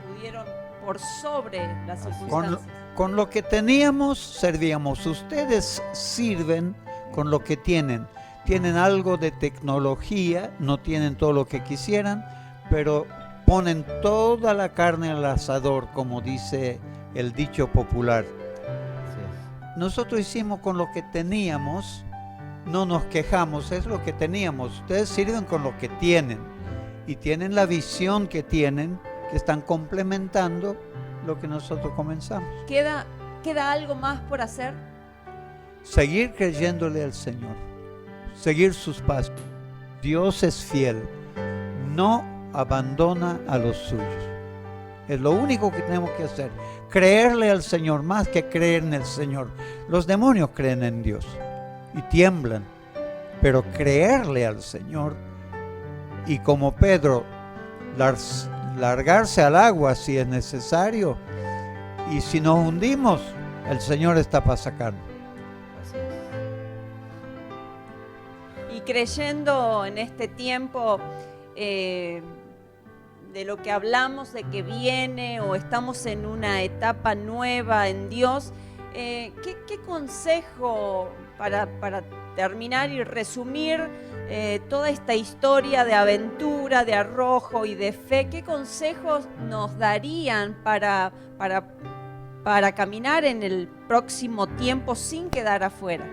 pudieron por sobre las Así es. circunstancias. Con lo que teníamos, servíamos. Ustedes sirven con lo que tienen. Tienen algo de tecnología, no tienen todo lo que quisieran, pero ponen toda la carne al asador, como dice el dicho popular. Así es. nosotros hicimos con lo que teníamos, no nos quejamos, es lo que teníamos. Ustedes sirven con lo que tienen y tienen la visión que tienen, que están complementando lo que nosotros comenzamos. ¿Queda algo más por hacer? Seguir creyéndole al Señor, seguir sus pasos. Dios es fiel, no abandona a los suyos. Es lo único que tenemos que hacer, creerle al Señor más que creer en el Señor. Los demonios creen en Dios y tiemblan, pero creerle al Señor, y como Pedro, largarse al agua si es necesario, y si nos hundimos, el Señor está para sacarnos. Y creyendo en este tiempo de lo que hablamos, de que viene o estamos en una etapa nueva en Dios, ¿qué consejo para terminar y resumir toda esta historia de aventura, de arrojo y de fe? ¿Qué consejos nos darían para caminar en el próximo tiempo sin quedar afuera?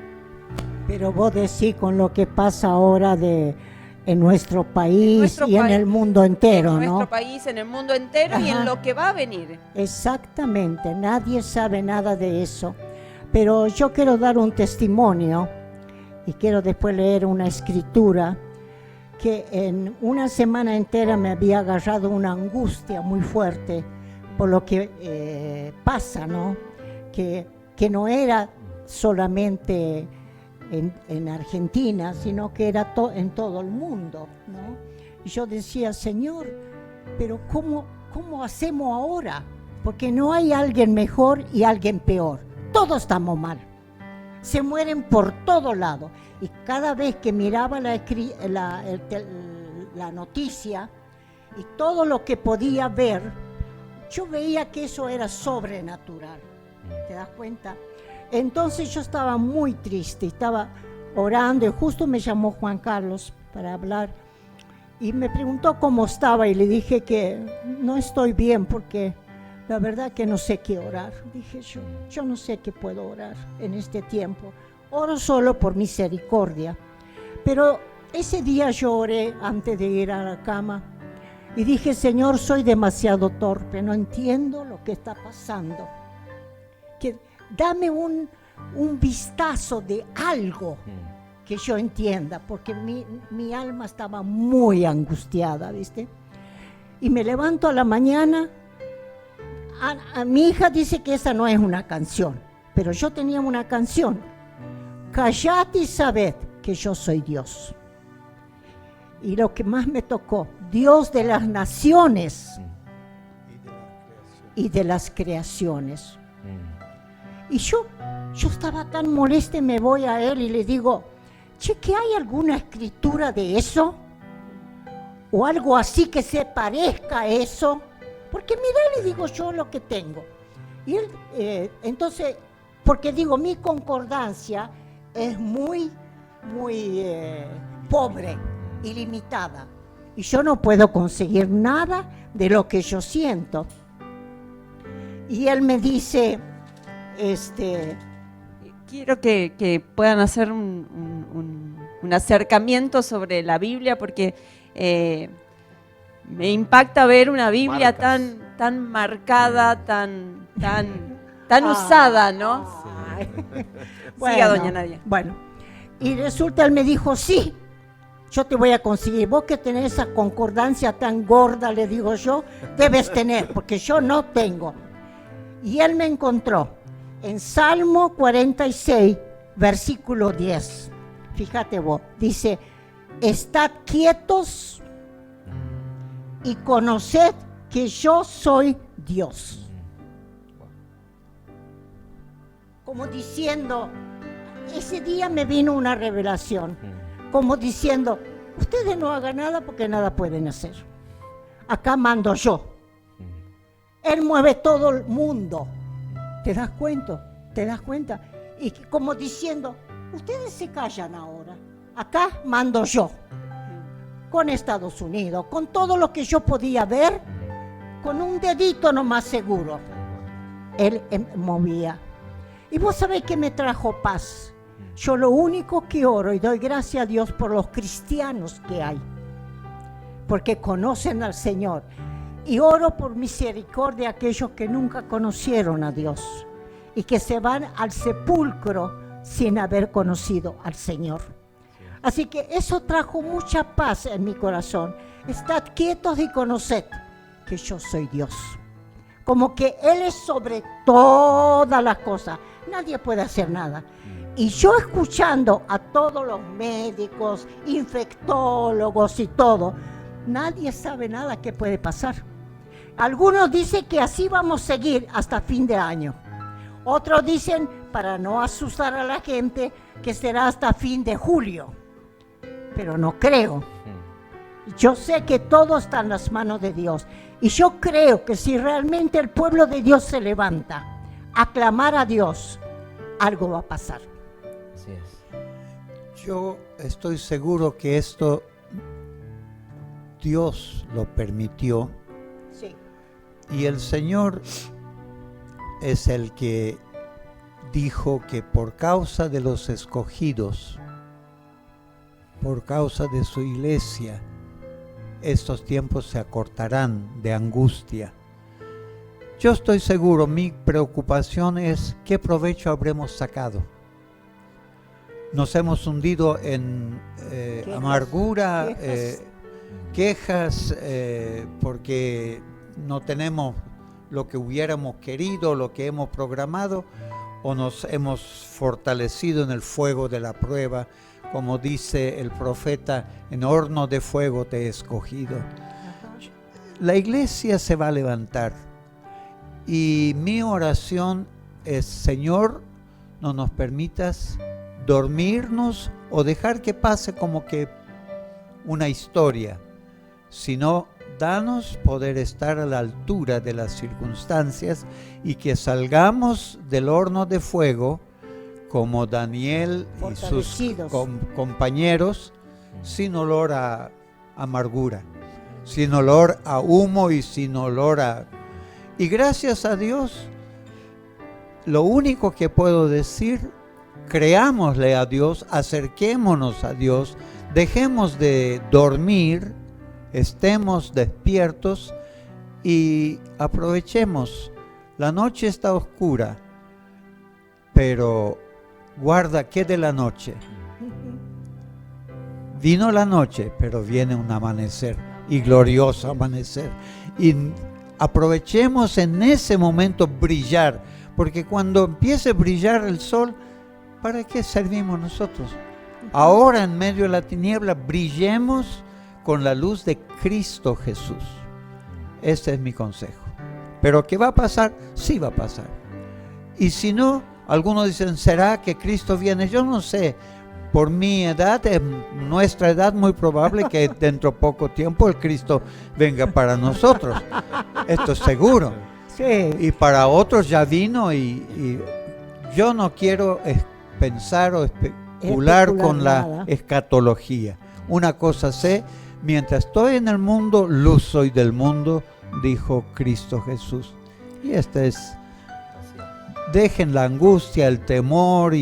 Pero vos decís con lo que pasa ahora en nuestro país y en el mundo entero, ¿no? En nuestro país, en el mundo entero y en lo que va a venir. Exactamente, nadie sabe nada de eso. Pero yo quiero dar un testimonio y quiero después leer una escritura que en una semana entera me había agarrado una angustia muy fuerte por lo que pasa, ¿no? Que no era solamente en Argentina, sino que era en todo el mundo, ¿no? Y yo decía, Señor, pero ¿cómo hacemos ahora? Porque no hay alguien mejor y alguien peor. Todos estamos mal. Se mueren por todo lado. Y cada vez que miraba la noticia y todo lo que podía ver, yo veía que eso era sobrenatural. ¿Te das cuenta? Entonces yo estaba muy triste, estaba orando y justo me llamó Juan Carlos para hablar y me preguntó cómo estaba y le dije que no estoy bien porque la verdad que no sé qué orar. Dije yo no sé qué puedo orar en este tiempo. Oro solo por misericordia. Pero ese día yo oré antes de ir a la cama y dije, Señor, soy demasiado torpe, no entiendo lo que está pasando. Dame un vistazo de algo que yo entienda, porque mi alma estaba muy angustiada, ¿viste? Y me levanto a la mañana, a mi hija dice que esa no es una canción, pero yo tenía una canción, Callad y sabed que yo soy Dios. Y lo que más me tocó, Dios de las naciones y de las creaciones. Y yo estaba tan molesta y me voy a él y le digo, che, ¿que hay alguna escritura de eso? ¿O algo así que se parezca a eso? Porque mira, le digo yo lo que tengo. Y él, entonces, porque digo, mi concordancia es muy pobre y limitada. Y yo no puedo conseguir nada de lo que yo siento. Y él me dice, quiero que puedan hacer un acercamiento sobre la Biblia porque me impacta ver una Biblia tan marcada, tan usada, ¿no? Siga, doña Nadia. Bueno, y resulta, él me dijo, sí, yo te voy a conseguir. Vos que tenés esa concordancia tan gorda, le digo yo, debes tener, porque yo no tengo. Y él me encontró en Salmo 46, versículo 10. Fíjate vos, dice, estad quietos y conoced que yo soy Dios. Como diciendo, ese día me vino una revelación, como diciendo, ustedes no hagan nada porque nada pueden hacer. Acá mando yo. Él mueve todo el mundo. ¿Te das cuenta? ¿Te das cuenta? Y como diciendo, ustedes se callan ahora. Acá mando yo. Con Estados Unidos, con todo lo que yo podía ver, con un dedito nomás seguro. Él movía. Y vos sabés que me trajo paz. Yo lo único que oro y doy gracias a Dios por los cristianos que hay, porque conocen al Señor. Y oro por misericordia a aquellos que nunca conocieron a Dios y que se van al sepulcro sin haber conocido al Señor. Así que eso trajo mucha paz en mi corazón. Estad quietos y conoced que yo soy Dios. Como que Él es sobre todas las cosas. Nadie puede hacer nada. Y yo escuchando a todos los médicos, infectólogos y todo, nadie sabe nada que puede pasar. Algunos dicen que así vamos a seguir hasta fin de año. Otros dicen, para no asustar a la gente, que será hasta fin de julio. Pero no creo. Yo sé que todo está en las manos de Dios. Y yo creo que si realmente el pueblo de Dios se levanta a clamar a Dios, algo va a pasar. Así es. Yo estoy seguro que esto Dios lo permitió. Sí. Y el Señor es el que dijo que por causa de los escogidos, por causa de su iglesia, estos tiempos se acortarán de angustia. Yo estoy seguro, mi preocupación es qué provecho habremos sacado. Nos hemos hundido en amargura, quejas, porque no tenemos lo que hubiéramos querido, lo que hemos programado, o nos hemos fortalecido en el fuego de la prueba, como dice el profeta, en horno de fuego te he escogido. La iglesia se va a levantar y mi oración es, Señor, no nos permitas dormirnos o dejar que pase como que una historia, sino danos poder estar a la altura de las circunstancias y que salgamos del horno de fuego como Daniel y sus compañeros, sin olor a amargura, sin olor a humo y sin olor a... Y gracias a Dios, lo único que puedo decir, creámosle a Dios, acerquémonos a Dios, dejemos de dormir, estemos despiertos y aprovechemos. La noche está oscura, pero guarda que de la noche. Vino la noche, pero viene un amanecer, y glorioso amanecer. Y aprovechemos en ese momento brillar, porque cuando empiece a brillar el sol, ¿para qué servimos nosotros? Ahora en medio de la tiniebla, brillemos con la luz de Cristo Jesús. Ese es mi consejo. Pero ¿qué va a pasar? Sí va a pasar. Y si no, algunos dicen, ¿será que Cristo viene? Yo no sé. Por mi edad, nuestra edad, muy probable que dentro de poco tiempo el Cristo venga para nosotros. Esto es seguro. Sí. Y para otros ya vino y yo no quiero pensar o especular con nada. la escatología. Una cosa sé, mientras estoy en el mundo, luz soy del mundo, dijo Cristo Jesús. Y esta es... Dejen la angustia, el temor,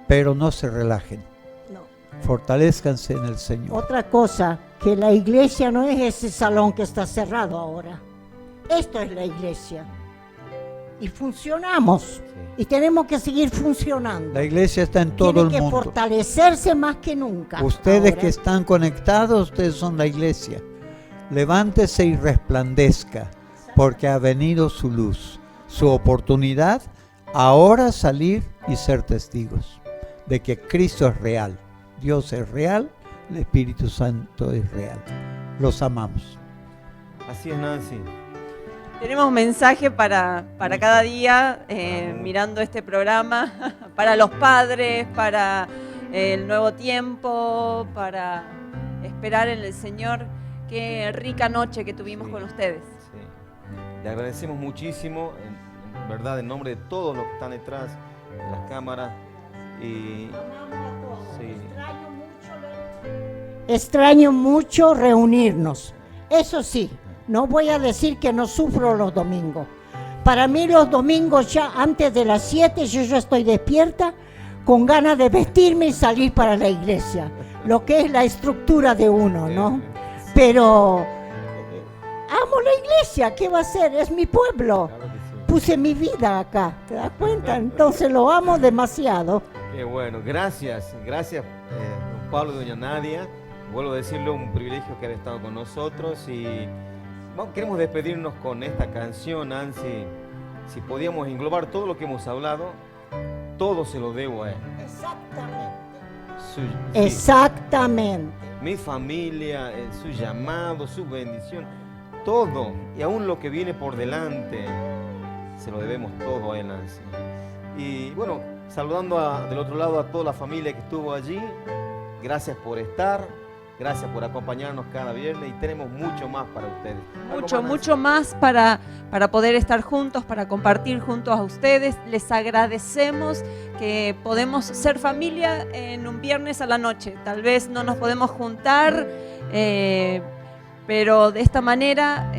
pero no se relajen. No. Fortalezcanse en el Señor. Otra cosa, que la iglesia no es ese salón que está cerrado ahora. Esto es la iglesia. Y funcionamos. Y tenemos que seguir funcionando. La iglesia está en todo el Tiene que mundo. fortalecerse más que nunca. Ustedes ahora. que están conectados, ustedes son la iglesia. Levántese y resplandezca, porque ha venido su luz, su oportunidad. Ahora salir y ser testigos de que Cristo es real, Dios es real, el Espíritu Santo es real. Los amamos. Así es, Nancy. Tenemos mensaje para cada día, mirando este programa, para los padres, para el nuevo tiempo, para esperar en el Señor. Qué rica noche que tuvimos con ustedes. Sí. Le agradecemos muchísimo, en verdad, en nombre de todos los que están detrás de las cámaras. Y sí. Extraño mucho reunirnos. Eso sí, no voy a decir que no sufro los domingos, Para mí los domingos ya antes de las 7 yo ya estoy despierta con ganas de vestirme y salir para la iglesia. Lo que es la estructura de uno, ¿no? Pero amo la iglesia, ¿qué va a ser? Es mi pueblo. Claro que sí. Puse mi vida acá, ¿te das cuenta? Entonces lo amo demasiado. Qué bueno, gracias, don Pablo y doña Nadia. Vuelvo a decirle, un privilegio que haber estado con nosotros y queremos despedirnos con esta canción, Nancy. Si podíamos englobar todo lo que hemos hablado, todo se lo debo a él. Exactamente. Sí, Exactamente. mi familia, su llamado, su bendición, todo, y aún lo que viene por delante, se lo debemos todo a él, Nancy. Y bueno, saludando del otro lado a toda la familia que estuvo allí, gracias por estar, gracias por acompañarnos cada viernes y tenemos mucho más para ustedes. Mucho más para poder estar juntos, para compartir juntos a ustedes. Les agradecemos que podemos ser familia en un viernes a la noche. Tal vez no nos podemos juntar, pero de esta manera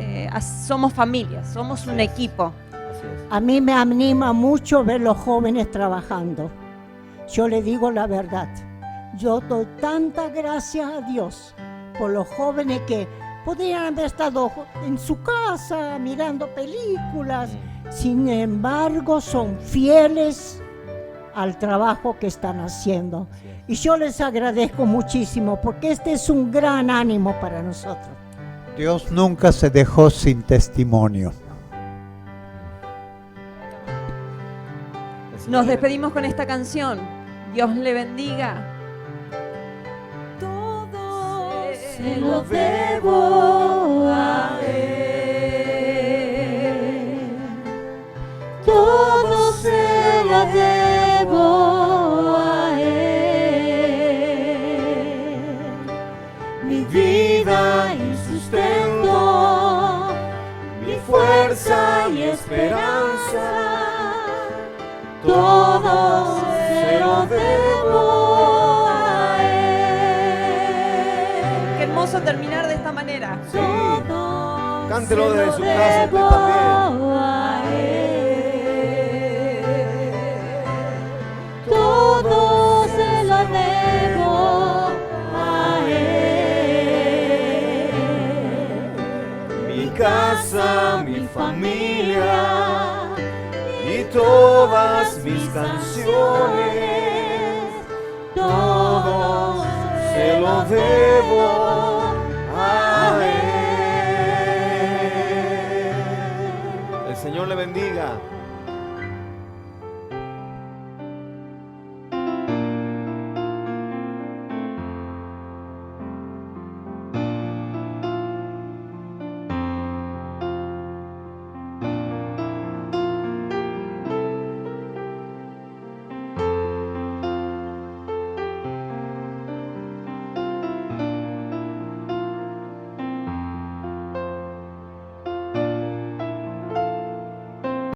somos familia, somos un equipo. Así es. A mí me anima mucho ver los jóvenes trabajando. Yo le digo la verdad. Yo doy tanta gracias a Dios por los jóvenes que podrían haber estado en su casa mirando películas. Sin embargo, son fieles al trabajo que están haciendo. Y yo les agradezco muchísimo porque este es un gran ánimo para nosotros. Dios nunca se dejó sin testimonio. Nos despedimos con esta canción. Dios le bendiga. Todo se lo debo a Él. Todo se lo debo a Él. Mi vida y sustento, mi fuerza y esperanza. Todo se lo debo a Él. Qué hermoso terminar de esta manera. Sí. Cántelo desde su casa usted también. A Él. Todo se lo debo a Él. Mi casa, mi familia y todas mis canciones, todo se lo debo